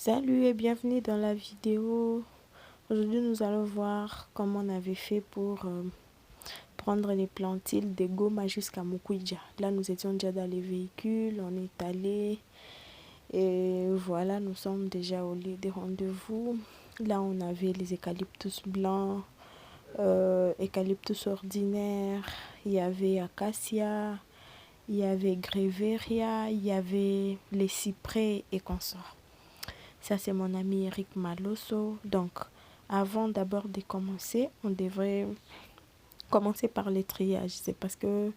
Salut et bienvenue dans la vidéo. Aujourd'hui, nous allons voir comment on avait fait pour prendre les plantiles de Goma jusqu'à Mukwija. Là, nous étions déjà dans les véhicules, on est allé et voilà, nous sommes déjà au lieu des rendez-vous. Là, on avait les eucalyptus blancs, eucalyptus ordinaires, il y avait acacia, il y avait grevéria, il y avait les cyprès et consorts. Ça, c'est mon ami Eric Malosso. Donc, avant d'abord de commencer, on devrait commencer par les triages. C'est parce que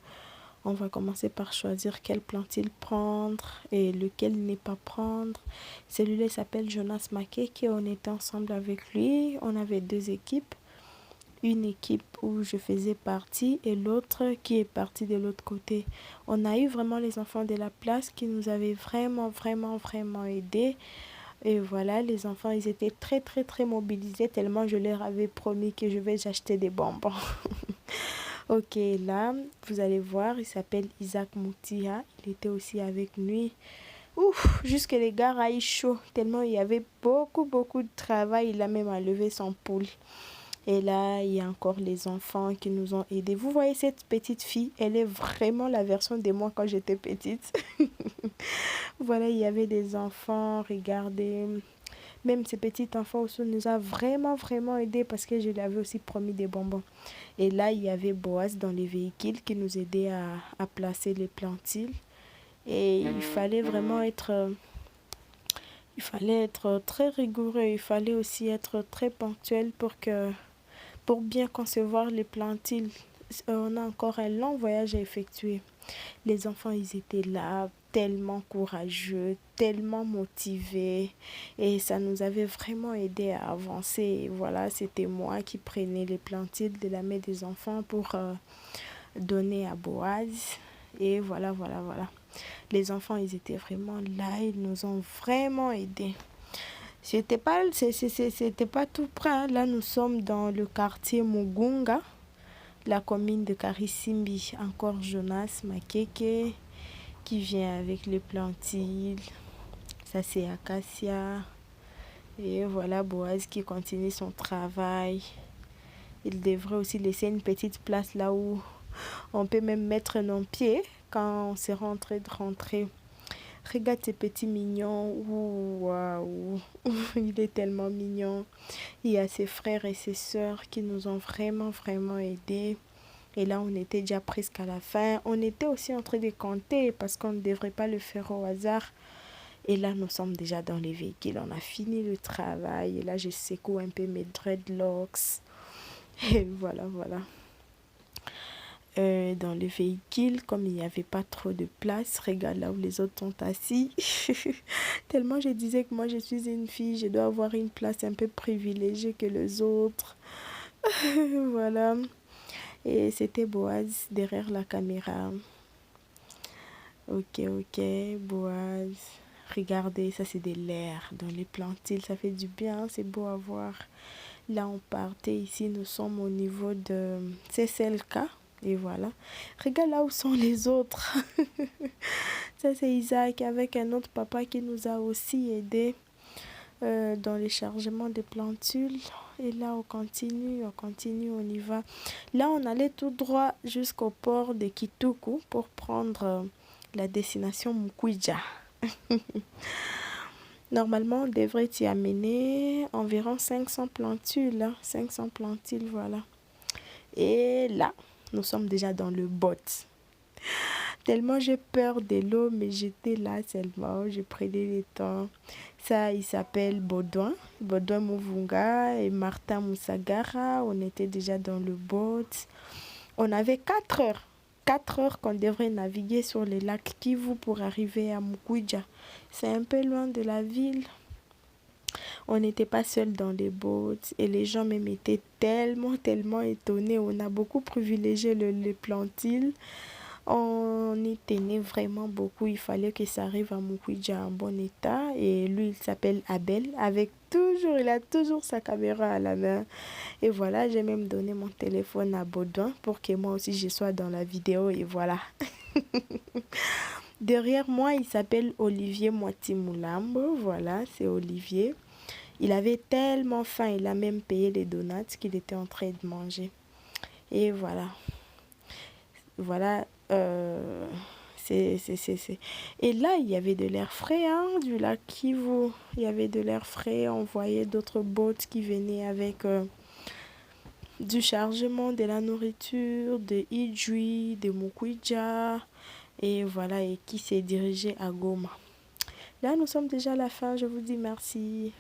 on va commencer par choisir quelle plantille prendre et lequel ne pas prendre. Celui-là s'appelle Jonas Makeke. On était ensemble avec lui. On avait deux équipes. Une équipe où je faisais partie et l'autre qui est partie de l'autre côté. On a eu vraiment les enfants de la place qui nous avaient vraiment aidés. Et voilà, les enfants, ils étaient très mobilisés tellement je leur avais promis que je vais acheter des bonbons. Ok, là, vous allez voir, il s'appelle Isaac Moutia. Il était aussi avec nous. Ouf, jusque les gars aillent chaud tellement il y avait beaucoup de travail. Il a même enlevé son poule. Et là, il y a encore les enfants qui nous ont aidés. Vous voyez cette petite fille, elle est vraiment la version de moi quand j'étais petite. Voilà, il y avait des enfants, regardez. Même ces petits enfants aussi nous a vraiment aidés parce que je lui avais aussi promis des bonbons. Et là, il y avait Boaz dans les véhicules qui nous aidait à placer les plantiles. Et il fallait être très rigoureux. Il fallait aussi être très ponctuel pour bien concevoir les plantiles. On a encore un long voyage à effectuer. Les enfants, ils étaient là, tellement courageux, tellement motivés. Et ça nous avait vraiment aidé à avancer. Et voilà, c'était moi qui prenais les plantiles de la main des enfants pour donner à Boaz. Et voilà. Les enfants, ils étaient vraiment là. Ils nous ont vraiment aidés. C'était pas tout près. Hein. Là, nous sommes dans le quartier Mugunga, la commune de Karisimbi. Encore Jonas Makeke qui vient avec les plantiles. Ça, c'est Acacia. Et voilà Boaz qui continue son travail. Il devrait aussi laisser une petite place là où on peut même mettre nos pieds quand on sera en train de rentrer. Regarde ces petits mignons. Waouh, il est tellement mignon. Il y a ses frères et ses sœurs qui nous ont vraiment aidés. Et là, on était déjà presque à la fin. On était aussi en train de compter parce qu'on ne devrait pas le faire au hasard. Et là, nous sommes déjà dans les véhicules. On a fini le travail. Et là, je secoue un peu mes dreadlocks. Et voilà. Dans le véhicule, comme il n'y avait pas trop de place, regarde là où les autres sont assis. Tellement je disais que moi, je suis une fille. Je dois avoir une place un peu privilégiée que les autres. Voilà. Et c'était Boaz derrière la caméra. Ok, Boaz. Regardez, ça c'est de l'air dans les plantiles, ça fait du bien, c'est beau à voir. Là, on partait ici, nous sommes au niveau de CSLK. Et voilà. Regarde là où sont les autres. Ça c'est Isaac avec un autre papa qui nous a aussi aidés dans les chargements des plantules. Et là, on continue, on y va. Là, on allait tout droit jusqu'au port de Kituku pour prendre la destination Mukwija. Normalement, on devrait y amener environ 500 plantules. Hein? 500 plantules, voilà. Et là, nous sommes déjà dans le bot. Tellement j'ai peur de l'eau, mais j'étais là seulement, je prenais le temps. Ça, il s'appelle Baudouin Mouvunga et Martin Moussagara. On était déjà dans le boat. On avait 4 heures. 4 heures qu'on devrait naviguer sur les lacs Kivu pour arriver à Mukwija. C'est un peu loin de la ville. On n'était pas seul dans les boats et les gens même étaient tellement étonnés. On a beaucoup privilégié les plantiles. On y tenait vraiment beaucoup. Il fallait que ça arrive à Mukwija en bon état. Et lui, il s'appelle Abel. Il a toujours sa caméra à la main. Et voilà, j'ai même donné mon téléphone à Baudouin pour que moi aussi je sois dans la vidéo. Et voilà. Derrière moi, il s'appelle Olivier Mouatimulambo. Voilà, c'est Olivier. Il avait tellement faim, il a même payé les donuts qu'il était en train de manger. Et voilà. Voilà. Et là, il y avait de l'air frais, hein, du lac Kivu. Il y avait de l'air frais. On voyait d'autres boats qui venaient avec du chargement, de la nourriture, de Ijui, de Mukwija. Et voilà, et qui s'est dirigé à Goma. Là, nous sommes déjà à la fin. Je vous dis merci.